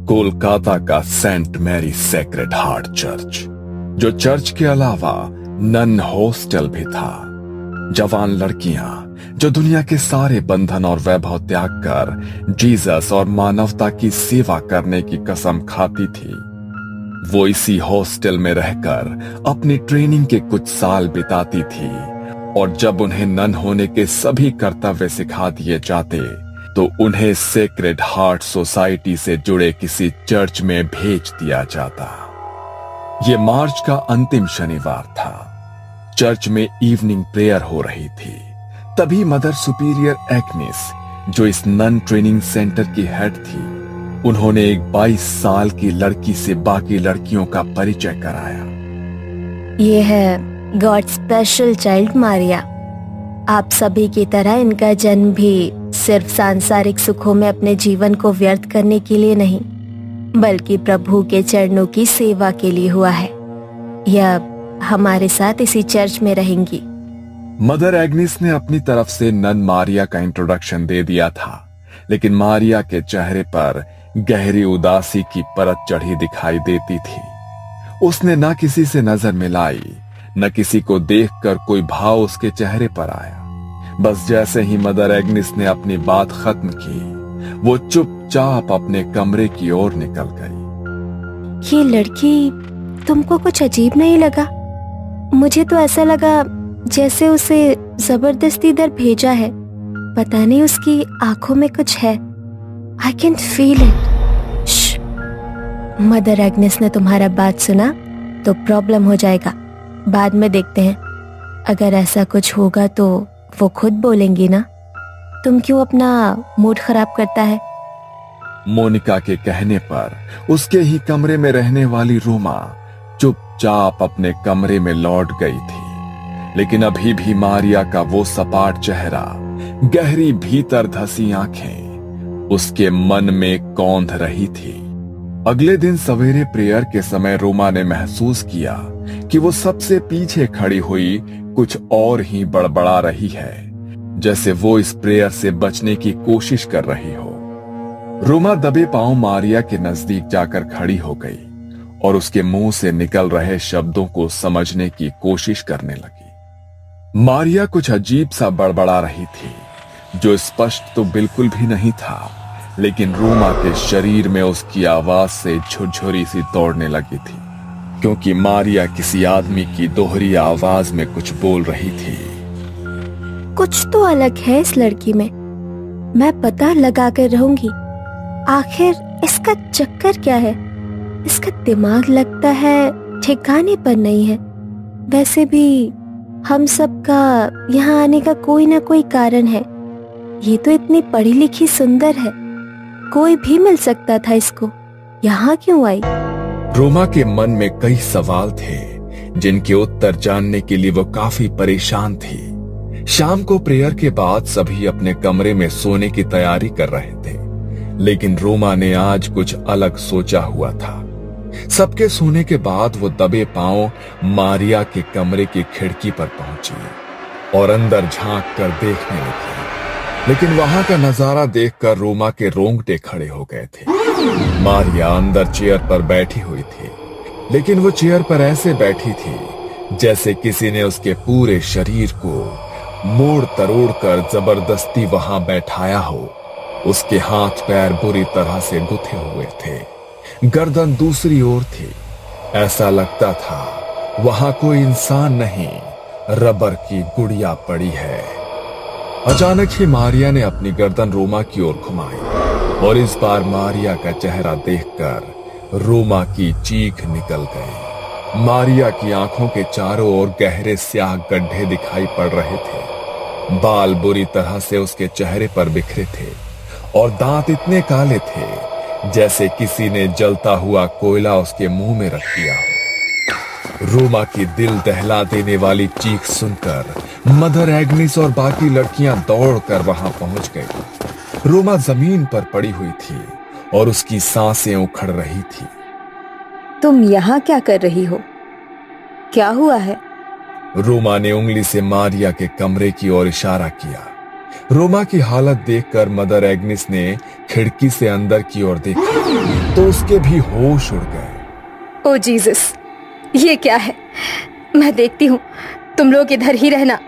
कोलकाता का saint Mary sacred heart church, जो church के अलावा नन हॉस्टल भी था। जवान लड़कियां जो दुनिया के सारे बंधन और वैभव त्याग कर जीसस और मानवता की सेवा करने की कसम खाती थी, वो इसी हॉस्टल में रहकर अपनी ट्रेनिंग के कुछ साल बिताती थी। और जब उन्हें नन होने के सभी कर्तव्य सिखा दिए जाते तो उन्हें सेक्रेड हार्ट सोसाइटी से जुड़े किसी चर्च में भेज दिया जाता। यह मार्च का अंतिम शनिवार था। चर्च में इवनिंग प्रेयर हो रही थी। तभी मदर सुपीरियर एग्नेस, जो इस नन ट्रेनिंग सेंटर की हेड थी, उन्होंने एक 22 साल की लड़की से बाकी लड़कियों का परिचय कराया। ये है गॉड स्पेशल चाइल्ड मारिया। आप सभी की तरह इनका जन्म भी सिर्फ सांसारिक सुखों में अपने जीवन को व्यर्थ करने के लिए नहीं, बल्कि प्रभु के चरणों की सेवा के लिए हुआ है। यह हमारे साथ इसी चर्च में रहेंगी। मदर एग्नेस ने अपनी तरफ से नन मारिया का इंट्रोडक्शन दे दिया था, लेकिन मारिया के चेहरे पर गहरी उदासी की परत चढ़ी दिखाई देती थी। उसने न किसी से नजर मिलाई, न किसी को देखकर कोई भाव उसके चेहरे पर आया। बस जैसे ही मदर एग्नेस ने अपनी बात खत्म की, वो चुपचाप अपने कमरे की ओर निकल गई। ये लड़की तुमको कुछ अजीब नहीं लगा? मुझे तो ऐसा लगा जैसे उसे जबरदस्ती इधर भेजा है। पता नहीं, उसकी आंखों में कुछ है। I can feel it. Mother Agnes ने तुम्हारा बात सुना तो प्रॉब्लम हो जाएगा। बाद में देखते हैं। अगर ऐसा कुछ होगा तो वो खुद बोलेंगी ना। तुम क्यों अपना मूड खराब करता है? मोनिका के कहने पर उसके ही कमरे में रहने वाली रोमा चुपचाप अपने कमरे में लौट गई थी। लेकिन अभी भी मारिया का वो सपाट चेहरा, गहरी भीतर धसी आंखें उसके मन में कौंध रही थी। अगले दिन सवेरे प्रेयर के समय रोमा ने महसूस किया कि वो सबसे पीछे खड़ी हुई कुछ और ही बड़बड़ा रही है, जैसे वो इस प्रेयर से बचने की कोशिश कर रही हो। रोमा दबे पांव मारिया के नजदीक जाकर खड़ी हो गई और उसके मुंह से निकल रहे शब्दों को समझने की कोशिश करने लगी। मारिया कुछ अजीब सा बड़बड़ा रही थी, जो स्पष्ट तो बिल्कुल भी नहीं था, लेकिन रोमा के शरीर में उसकी आवाज से झुरझुरी सी दौड़ने लगी थी, क्योंकि मारिया किसी आदमी की दोहरी आवाज में कुछ बोल रही थी। कुछ तो अलग है इस लड़की में। मैं पता लगा कर रहूंगी आखिर इसका चक्कर क्या है। इसका दिमाग लगता है ठिकाने पर नहीं है। वैसे भी हम सबका यहाँ आने का कोई ना कोई कारण है। ये तो इतनी पढ़ी लिखी सुंदर है, कोई भी मिल सकता था इसको। यहाँ क्यों आई? रोमा के मन में कई सवाल थे, जिनके उत्तर जानने के लिए वो काफी परेशान थी। शाम को प्रेयर के बाद सभी अपने कमरे में सोने की तैयारी कर रहे थे, लेकिन रोमा ने आज कुछ अलग सोचा हुआ था। सबके सोने के बाद वो दबे पांव मारिया के कमरे की खिड़की पर पहुंची और अंदर झांक कर देखने लगी। लेकिन वहां का नजारा देखकर रोमा के रोंगटे खड़े हो गए थे। मारिया अंदर चेयर पर बैठी हुई थी, लेकिन वो चेयर पर ऐसे बैठी थी जैसे किसी ने उसके पूरे शरीर को मोड़ तरोड़ कर जबरदस्ती वहां बैठाया हो। उसके हाथ पैर बुरी तरह से गुथे हुए थे, गर्दन दूसरी ओर थी। ऐसा लगता था वहां कोई इंसान नहीं, रबर की गुड़िया पड़ी है। अचानक ही मारिया ने अपनी गर्दन रोमा की ओर घुमाई और इस बार मारिया का चेहरा देखकर रोमा की चीख निकल गई। मारिया की आंखों के चारों ओर गहरे स्याह गड्ढे दिखाई पड़ रहे थे। बाल बुरी तरह से उसके चेहरे पर बिखरे थे और दांत इतने काले थे जैसे किसी ने जलता हुआ कोयला उसके मुंह में रख दिया। रोमा की दिल दहला देने वाली चीख सुनकर मदर एग्नेस और बाकी लड़कियां दौड़कर वहां पहुंच गई। रोमा जमीन पर पड़ी हुई थी और उसकी सांसें उखड़ रही थी। तुम यहाँ क्या कर रही हो? क्या हुआ है? रोमा ने उंगली से मारिया के कमरे की ओर इशारा किया। रोमा की हालत देखकर मदर एग्निस ने खिड़की से अंदर की ओर देखा तो उसके भी होश उड़ गए। ओ जीसस, ये क्या है? मैं देखती हूँ, तुम लोग इधर ही रहना।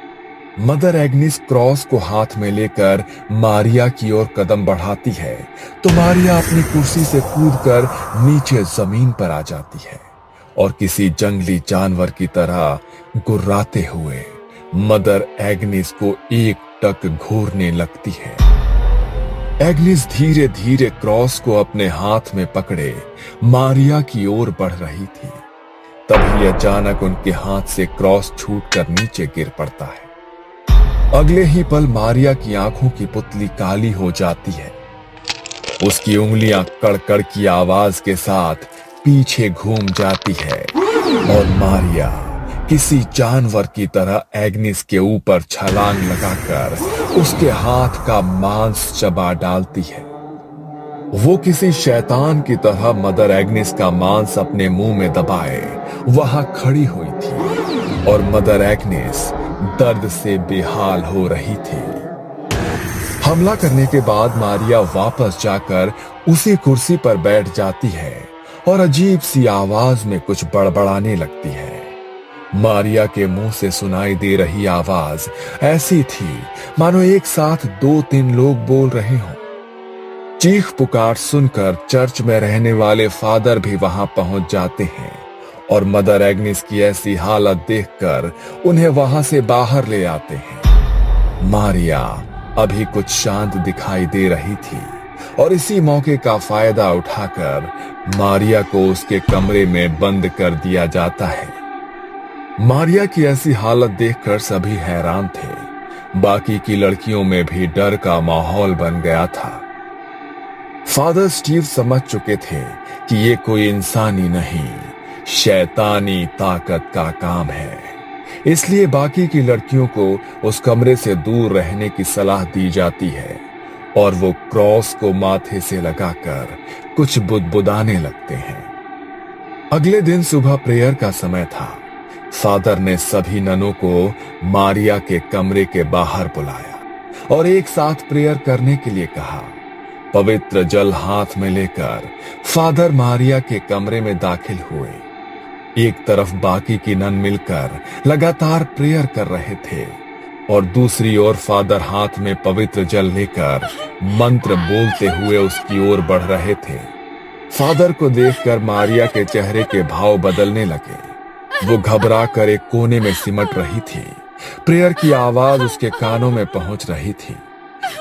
मदर एग्निस क्रॉस को हाथ में लेकर मारिया की ओर कदम बढ़ाती है तो मारिया अपनी कुर्सी से कूदकर नीचे जमीन पर आ जाती है और किसी जंगली जानवर की तरह गुर्राते हुए मदर एग्निस को एक टक घूरने लगती है। एग्निस धीरे धीरे क्रॉस को अपने हाथ में पकड़े मारिया की ओर बढ़ रही थी। तभी अचानक उनके हाथ से क्रॉस छूटकर नीचे गिर पड़ता है। अगले ही पल मारिया की आंखों की पुतली काली हो जाती है। उसकी उंगलियां कड़कड़ की आवाज के साथ पीछे घूम जाती है और मारिया किसी जानवर की तरह एग्निस के ऊपर छलांग लगाकर उसके हाथ का मांस चबा डालती है। वो किसी शैतान की तरह मदर एग्निस का मांस अपने मुंह में दबाए वहां खड़ी हुई थी और मदर एग्निस दर्द से बेहाल हो रही थी। हमला करने के बाद मारिया वापस जाकर उसी कुर्सी पर बैठ जाती है और अजीब सी आवाज में कुछ बड़बड़ाने लगती है। मारिया के मुंह से सुनाई दे रही आवाज ऐसी थी मानो एक साथ 2-3 लोग बोल रहे हों। चीख पुकार सुनकर चर्च में रहने वाले फादर भी वहां पहुंच जाते हैं और मदर एग्निस की ऐसी हालत देखकर उन्हें वहां से बाहर ले आते हैं। मारिया अभी कुछ शांत दिखाई दे रही थी और इसी मौके का फायदा उठाकर मारिया को उसके कमरे में बंद कर दिया जाता है। मारिया की ऐसी हालत देखकर सभी हैरान थे। बाकी की लड़कियों में भी डर का माहौल बन गया था। फादर स्टीव समझ चुके थे कि ये कोई इंसानी नहीं, शैतानी ताकत का काम है। इसलिए बाकी की लड़कियों को उस कमरे से दूर रहने की सलाह दी जाती है और वो क्रॉस को माथे से लगाकर कुछ बुदबुदाने लगते हैं। अगले दिन सुबह प्रेयर का समय था। फादर ने सभी ननों को मारिया के कमरे के बाहर बुलाया और एक साथ प्रेयर करने के लिए कहा। पवित्र जल हाथ में लेकर फादर मारिया के कमरे में दाखिल हुए। एक तरफ बाकी की नन मिलकर लगातार प्रेयर कर रहे थे और दूसरी ओर फादर हाथ में पवित्र जल लेकर मंत्र बोलते हुए उसकी ओर बढ़ रहे थे। फादर को देखकर मारिया के चेहरे के भाव बदलने लगे। वो घबरा कर एक कोने में सिमट रही थी। प्रेयर की आवाज उसके कानों में पहुंच रही थी,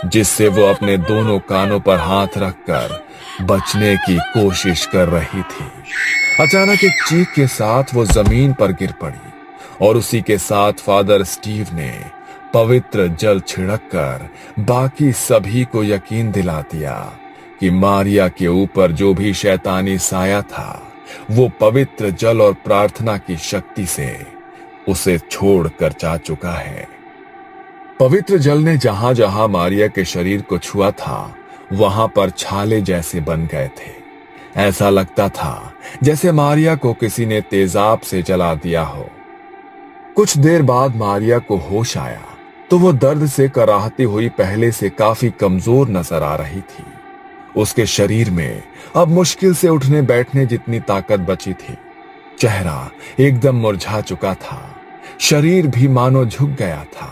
जिससे वो अपने दोनों कानों पर हाथ रखकर बचने की कोशिश कर रही थी। अचानक एक चीख के साथ वो जमीन पर गिर पड़ी और उसी के साथ फादर स्टीव ने पवित्र जल छिड़ककर बाकी सभी को यकीन दिला दिया कि मारिया के ऊपर जो भी शैतानी साया था वो पवित्र जल और प्रार्थना की शक्ति से उसे छोड़कर जा चुका है। पवित्र जल ने जहां जहां मारिया के शरीर को छुआ था वहां पर छाले जैसे बन गए थे। ऐसा लगता था जैसे मारिया को किसी ने तेजाब से जला दिया हो। कुछ देर बाद मारिया को होश आया तो वो दर्द से कराहती हुई पहले से काफी कमजोर नजर आ रही थी। उसके शरीर में अब मुश्किल से उठने बैठने जितनी ताकत बची थी। चेहरा एकदम मुरझा चुका था, शरीर भी मानो झुक गया था।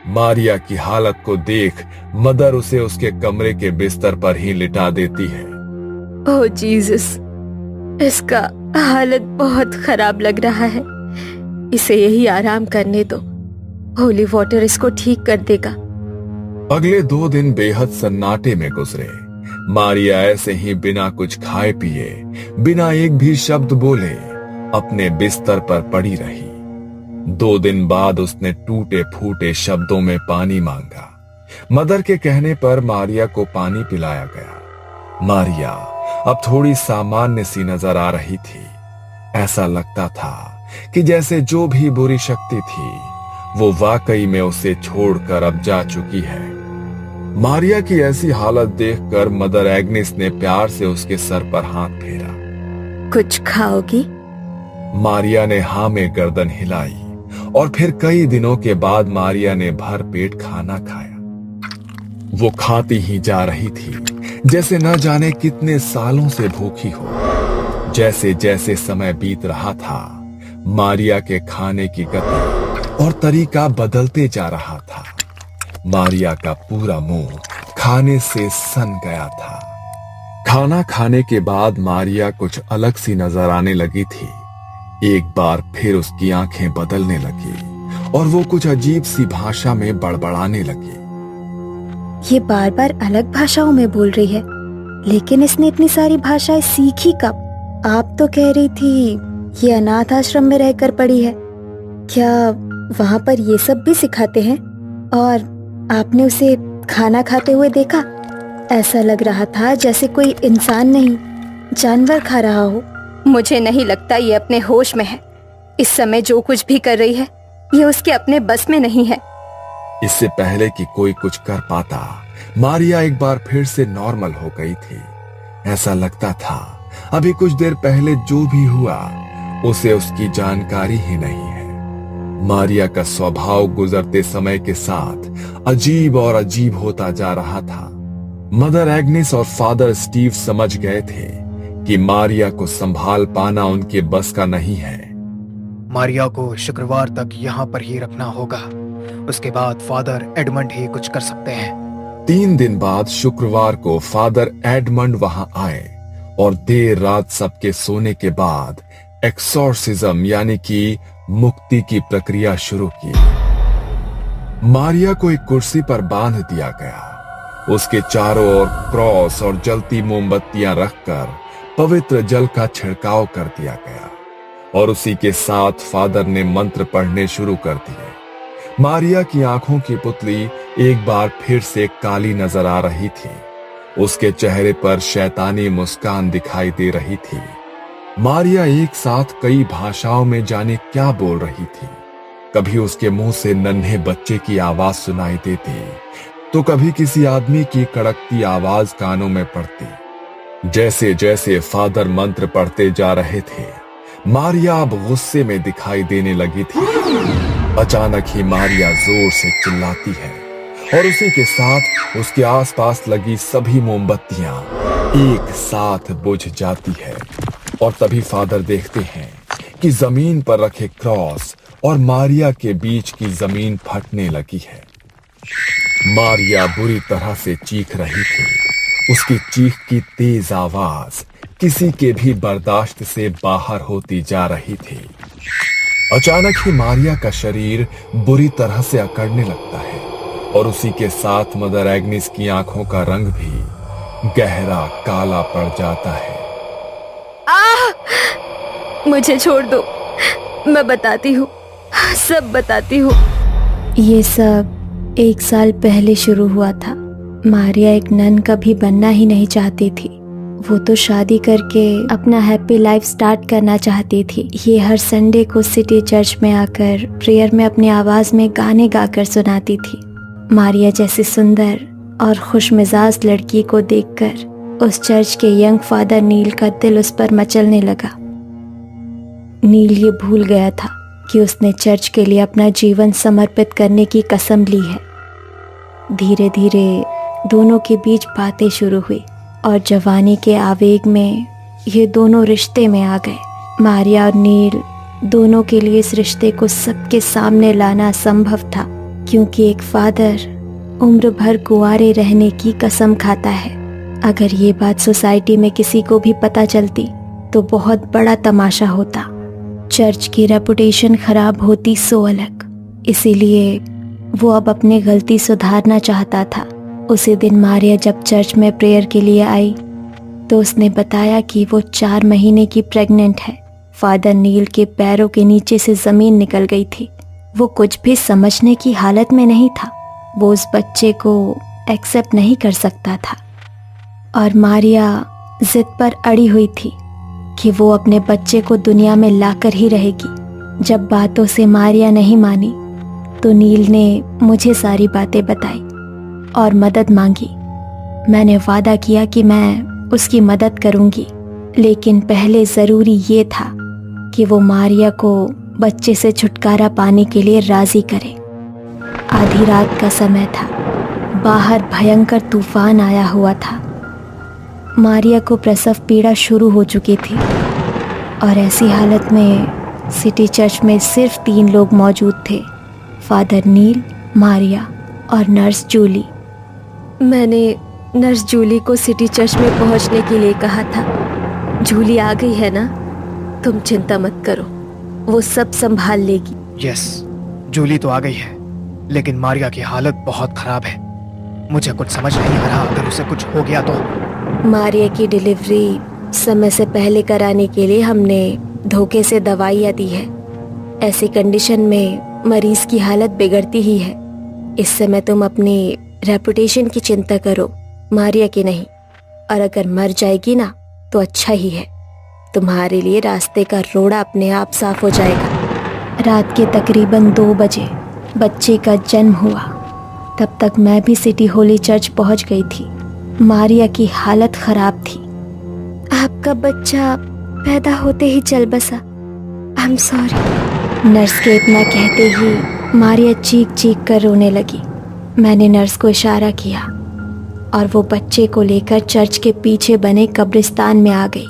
मारिया की हालत को देख मदर उसे उसके कमरे के बिस्तर पर ही लिटा देती है। ओह जीसस, इसका हालत बहुत खराब लग रहा है। इसे यही आराम करने दो, होली वाटर इसको ठीक कर देगा। अगले 2 दिन बेहद सन्नाटे में गुजरे। मारिया ऐसे ही बिना कुछ खाए पिए, बिना एक भी शब्द बोले अपने बिस्तर पर पड़ी रही। 2 दिन बाद उसने टूटे फूटे शब्दों में पानी मांगा। मदर के कहने पर मारिया को पानी पिलाया गया। मारिया अब थोड़ी सामान्य सी नजर आ रही थी। ऐसा लगता था कि जैसे जो भी बुरी शक्ति थी वो वाकई में उसे छोड़कर अब जा चुकी है। मारिया की ऐसी हालत देखकर मदर एग्निस ने प्यार से उसके सर पर हाथ फेरा। कुछ खाओगी? मारिया ने हाँ में गर्दन हिलाई और फिर कई दिनों के बाद मारिया ने भर पेट खाना खाया। वो खाती ही जा रही थी जैसे न जाने कितने सालों से भूखी हो। जैसे जैसे समय बीत रहा था, मारिया के खाने की गति और तरीका बदलते जा रहा था। मारिया का पूरा मुंह खाने से सन गया था। खाना खाने के बाद मारिया कुछ अलग सी नजर आने लगी थी। एक बार फिर उसकी आंखें बदलने लगी और वो कुछ अजीब सी भाषा में बड़बड़ाने लगी। ये बार बार अलग भाषाओं में बोल रही है, लेकिन इसने इतनी सारी भाषाएं सीखी कब? आप तो कह रही थी ये अनाथ आश्रम में रहकर पढ़ी है। क्या वहाँ पर ये सब भी सिखाते हैं? और आपने उसे खाना खाते हुए देखा? ऐसा लग रहा था जैसे कोई इंसान नहीं, जानवर खा रहा हो। मुझे नहीं लगता ये अपने होश में है। इस समय जो कुछ भी कर रही है ये उसके अपने बस में नहीं है। इससे पहले कि कोई कुछ कर पाता, मारिया एक बार फिर से नॉर्मल हो गई थी। ऐसा लगता था अभी कुछ देर पहले जो भी हुआ उसे उसकी जानकारी ही नहीं है। मारिया का स्वभाव गुजरते समय के साथ अजीब और अजीब होता जा रहा था। मदर एग्नेस और फादर स्टीव समझ गए थे कि मारिया को संभाल पाना उनके बस का नहीं है। मारिया को शुक्रवार तक यहाँ पर ही रखना होगा, उसके बाद फादर एडमंड ही कुछ कर सकते हैं। 3 दिन बाद शुक्रवार को फादर एडमंड वहां आए और देर रात सबके सोने के बाद एक्सोर्सिज्म यानी कि मुक्ति की प्रक्रिया शुरू की। मारिया को एक कुर्सी पर बांध दिया गया। उसके चारों ओर क्रॉस और जलती मोमबत्तियां रखकर पवित्र जल का छिड़काव कर दिया गया और उसी के साथ फादर ने मंत्र पढ़ने शुरू कर दिए। मारिया की आंखों की पुतली एक बार फिर से काली नजर आ रही थी। उसके चेहरे पर शैतानी मुस्कान दिखाई दे रही थी। मारिया एक साथ कई भाषाओं में जाने क्या बोल रही थी। कभी उसके मुंह से नन्हे बच्चे की आवाज सुनाई देती, तो कभी किसी आदमी की कड़कती आवाज कानों में पड़ती। जैसे जैसे फादर मंत्र पढ़ते जा रहे थे, मारिया अब गुस्से में दिखाई देने लगी थी। अचानक ही मारिया जोर से चिल्लाती है और उसी के साथ उसके आसपास लगी सभी मोमबत्तियां एक साथ बुझ जाती है। और तभी फादर देखते हैं कि जमीन पर रखे क्रॉस और मारिया के बीच की जमीन फटने लगी है। मारिया बुरी तरह से चीख रही थी। उसकी चीख की तेज आवाज किसी के भी बर्दाश्त से बाहर होती जा रही थी। अचानक ही मारिया का शरीर बुरी तरह से अकड़ने लगता है और उसी के साथ मदर एग्नेस की आंखों का रंग भी गहरा काला पड़ जाता है। मुझे छोड़ दो, मैं बताती हूँ, सब बताती हूँ। ये सब 1 साल पहले शुरू हुआ था। मारिया एक नन कभी बनना ही नहीं चाहती थी। वो तो शादी करके अपना हैप्पी लाइफ स्टार्ट करना चाहती थी। ये हर संडे को सिटी चर्च में आकर प्रेयर में अपनी आवाज में गाने गाकर सुनाती थी। मारिया जैसी सुंदर और खुशमिजाज लड़की को देखकर उस चर्च के यंग फादर नील का दिल उस पर मचलने लगा। नील ये भूल गया था कि उसने चर्च के लिए अपना जीवन समर्पित करने की कसम ली है। धीरे धीरे दोनों के बीच बातें शुरू हुई और जवानी के आवेग में ये दोनों रिश्ते में आ गए। मारिया और नील दोनों के लिए इस रिश्ते को सबके सामने लाना असंभव था, क्योंकि एक फादर उम्र भर कुंवारे रहने की कसम खाता है। अगर ये बात सोसाइटी में किसी को भी पता चलती तो बहुत बड़ा तमाशा होता। चर्च की रेपुटेशन खराब होती सो अलग। इसीलिए वो अब अपनी गलती सुधारना चाहता था। उसी दिन मारिया जब चर्च में प्रेयर के लिए आई तो उसने बताया कि वो 4 महीने की प्रेग्नेंट है। फादर नील के पैरों के नीचे से जमीन निकल गई थी। वो कुछ भी समझने की हालत में नहीं था। वो उस बच्चे को एक्सेप्ट नहीं कर सकता था और मारिया जिद पर अड़ी हुई थी कि वो अपने बच्चे को दुनिया में लाकर ही रहेगी। जब बातों से मारिया नहीं मानी तो नील ने मुझे सारी बातें बताई और मदद मांगी। मैंने वादा किया कि मैं उसकी मदद करूंगी, लेकिन पहले ज़रूरी ये था कि वो मारिया को बच्चे से छुटकारा पाने के लिए राज़ी करे। आधी रात का समय था। बाहर भयंकर तूफान आया हुआ था। मारिया को प्रसव पीड़ा शुरू हो चुकी थी और ऐसी हालत में सिटी चर्च में सिर्फ 3 लोग मौजूद थे, फादर नील, मारिया और नर्स जूली। मैंने नर्स जूली को सिटी चर्च में पहुंचने के लिए कहा था। जूली आ गई है ना, तुम चिंता मत करो, वो सब संभाल लेगी। यस, जूली तो आ गई है, लेकिन मारिया की हालत बहुत खराब है। मुझे कुछ समझ नहीं आ रहा, अगर उसे कुछ हो गया तो। मारिया की डिलीवरी समय से पहले कराने के लिए हमने धोखे से दवाइयाँ दी है। ऐसी कंडीशन में मरीज की हालत बिगड़ती ही है। इस समय तुम अपनी रेपुटेशन की चिंता करो, मारिया की नहीं। और अगर मर जाएगी ना तो अच्छा ही है, तुम्हारे लिए रास्ते का रोड़ा अपने आप साफ हो जाएगा। रात के तकरीबन 2 बजे बच्चे का जन्म हुआ। तब तक मैं भी सिटी होली चर्च पहुंच गई थी। मारिया की हालत खराब थी। आपका बच्चा पैदा होते ही चल बसा। I am sorry. नर्स के इतना कहते ही मारिया चीख चीख कर रोने लगी। मैंने नर्स को इशारा किया और वो बच्चे को लेकर चर्च के पीछे बने कब्रिस्तान में आ गई।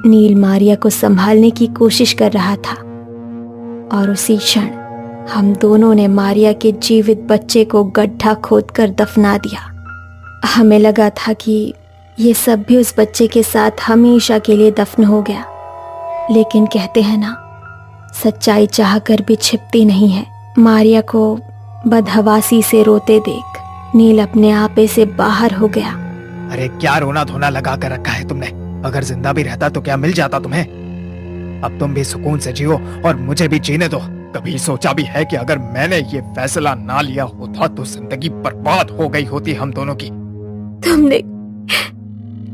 नील मारिया को संभालने की कोशिश कर रहा था और उसी क्षण हम दोनों ने मारिया के जीवित बच्चे को गड्ढा खोदकर दफना दिया। हमें लगा था कि ये सब भी उस बच्चे के साथ हमेशा के लिए दफन हो गया, लेकिन कहते हैं ना, सच्चाई चाहकर भी छिपती नहीं है। मारिया को बदहवासी से रोते देख नील अपने आपे से बाहर हो गया। अरे क्या रोना धोना लगा कर रखा है तुमने? अगर जिंदा भी रहता तो क्या मिल जाता तुम्हें? अब तुम भी सुकून से जियो और मुझे भी जीने दो। कभी सोचा भी है कि अगर मैंने ये फैसला ना लिया होता तो जिंदगी बर्बाद हो गई होती हम दोनों की।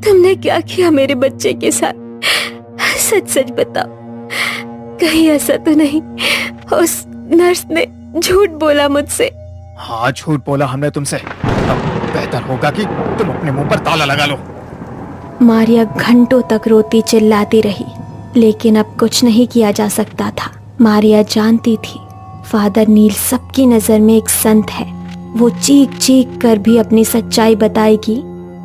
तुमने क्या किया मेरे बच्चे के साथ? सच सच बताओ, कहीं ऐसा तो नहीं उस नर्स ने झूठ बोला मुझसे? हाँ, झूठ बोला हमने तुमसे। अब बेहतर होगा कि तुम अपने मुंह पर ताला लगा लो। मारिया घंटों तक रोती चिल्लाती रही, लेकिन अब कुछ नहीं किया जा सकता था। मारिया जानती थी फादर नील सबकी नजर में एक संत है। वो चीख चीख कर भी अपनी सच्चाई बताएगी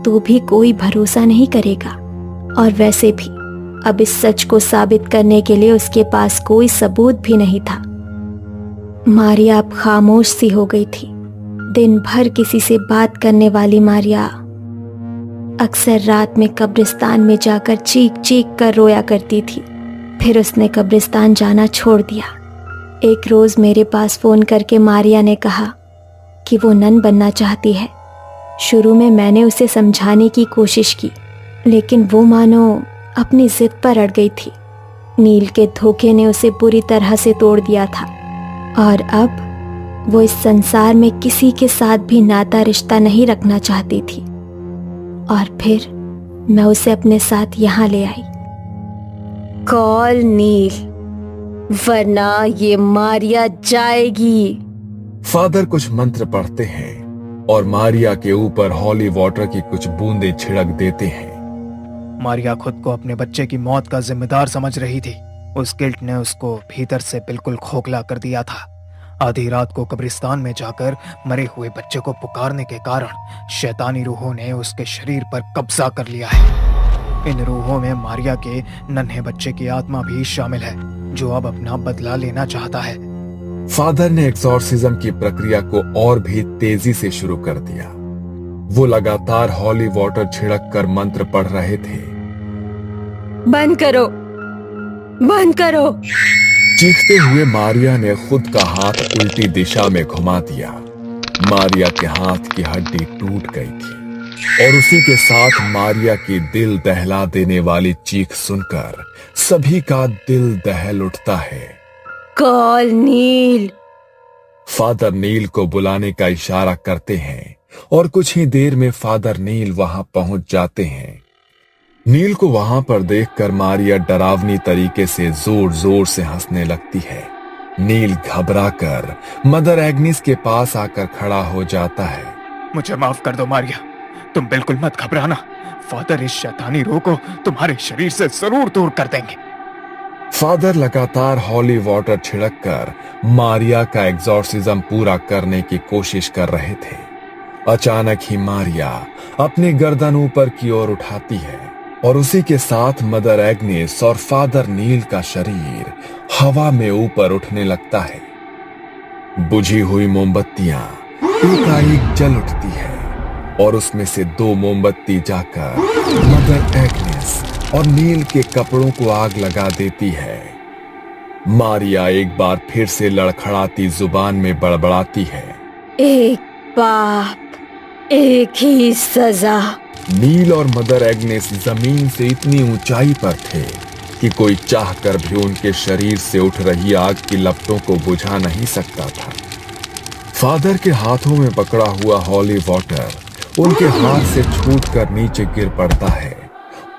तो भी कोई भरोसा नहीं करेगा। और वैसे भी अब इस सच को साबित करने के लिए उसके पास कोई सबूत भी नहीं था। मारिया अब खामोश सी हो गई थी। दिन भर किसी से बात करने वाली मारिया अक्सर रात में कब्रिस्तान में जाकर चीख चीख कर रोया करती थी। फिर उसने कब्रिस्तान जाना छोड़ दिया। एक रोज मेरे पास फोन करके मारिया ने कहा कि वो नन बनना चाहती है। शुरू में मैंने उसे समझाने की कोशिश की, लेकिन वो मानो अपनी जिद पर अड़ गई थी। नील के धोखे ने उसे बुरी तरह से तोड़ दिया था और अब वो इस संसार में किसी के साथ भी नाता रिश्ता नहीं रखना चाहती थी। और फिर मैं उसे अपने साथ यहाँ ले आई। कॉल नील, वरना ये मारिया जाएगी। फादर कुछ मंत्र पढ़ते हैं और मारिया के ऊपर हॉली वाटर की कुछ बूंदें छिड़क देते हैं। मारिया खुद को अपने बच्चे की मौत का जिम्मेदार समझ रही थी। उस गिल्ट ने उसको भीतर से बिल्कुल खोखला कर दिया था। आधी रात को कब्रिस्तान में जाकर मरे हुए बच्चे को पुकारने के कारण शैतानी रूहों ने उसके शरीर पर कब्जा कर लिया है। इन रूहों में मारिया के नन्हे बच्चे की आत्मा भी शामिल है, जो अब अपना बदला लेना चाहता है। फादर ने एक्सॉर्सिज्म की प्रक्रिया को और भी तेजी से शुरू कर दिया। वो लगातार हॉली वाटर छिड़क कर मंत्र पढ़ रहे थे। बंद करो, बंद करो। चीखते हुए मारिया ने खुद का हाथ उल्टी दिशा में घुमा दिया। मारिया के हाथ की हड्डी टूट गई थी और उसी के साथ मारिया की दिल दहला देने वाली चीख सुनकर सभी का दिल दहल उठता है। कॉल नील। फादर नील को बुलाने का इशारा करते हैं और कुछ ही देर में फादर नील वहां पहुंच जाते हैं। नील को वहां पर देखकर मारिया डरावनी तरीके से जोर जोर से हंसने लगती है। नील घबराकर मदर एग्निस के पास आकर खड़ा हो जाता है। मुझे माफ कर दो मारिया, तुम बिल्कुल मत घबराना। फादर इस शैतानी रूह को तुम्हारे शरीर से जरूर दूर कर देंगे। फादर लगातार हॉली वाटर छिड़क कर मारिया का एक्सॉर्सिज्म पूरा करने की कोशिश कर रहे थे। अचानक ही मारिया अपनी गर्दन ऊपर की ओर उठाती है और उसी के साथ मदर एग्नेस और फादर नील का शरीर हवा में ऊपर उठने लगता है। बुझी हुई मोमबत्तियां एकाएक जल उठती है और उसमें से 2 मोमबत्ती जाकर मदर एग्नेस और नील के कपड़ों को आग लगा देती है। मारिया एक बार फिर से लड़खड़ाती जुबान में बड़बड़ाती है, एक पाप, एक ही सजा। नील और मदर एग्नेस जमीन से इतनी ऊंचाई पर थे कि कोई चाहकर भी उनके शरीर से उठ रही आग की लपटों को बुझा नहीं सकता था। फादर के हाथों में पकड़ा हुआ हॉली वाटर उनके हाथ से छूटकर नीचे गिर पड़ता है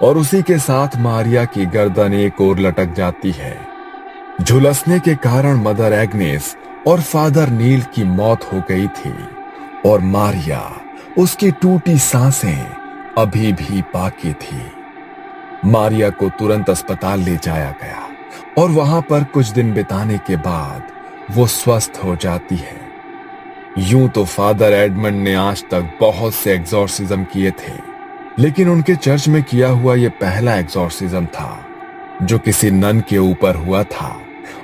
और उसी के साथ मारिया की गर्दन एक ओर लटक जाती है। झुलसने के कारण मदर एग्नेस और फादर नील की मौत हो गई थी और मारिया, उसकी टूटी सांसें अभी भी बाकी थी। मारिया को तुरंत अस्पताल ले जाया गया और वहां पर कुछ दिन बिताने के बाद वो स्वस्थ हो जाती है। यूं तो फादर एडमंड ने आज तक बहुत से एग्जॉर्सिज्म किए थे, लेकिन उनके चर्च में किया हुआ यह पहला एग्जॉर्सिज्म था जो किसी नन के ऊपर हुआ था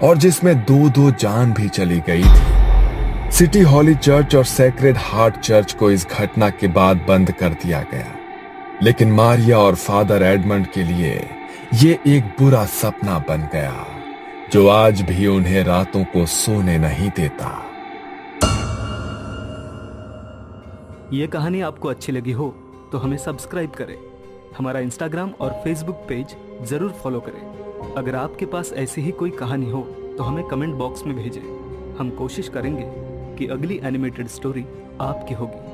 और जिसमें 2 जान भी चली गई थी। सिटी हॉली चर्च और सेक्रेड हार्ट चर्च को इस घटना के बाद बंद कर दिया गया, लेकिन मारिया और फादर एडमंड के लिए ये एक बुरा सपना बन गया जो आज भी उन्हें रातों को सोने नहीं देता। ये कहानी आपको अच्छी लगी हो तो हमें सब्सक्राइब करें, हमारा इंस्टाग्राम और फेसबुक पेज जरूर फॉलो करें। अगर आपके पास ऐसी ही कोई कहानी हो तो हमें कमेंट बॉक्स में भेजें। हम कोशिश करेंगे कि अगली एनिमेटेड स्टोरी आपकी होगी।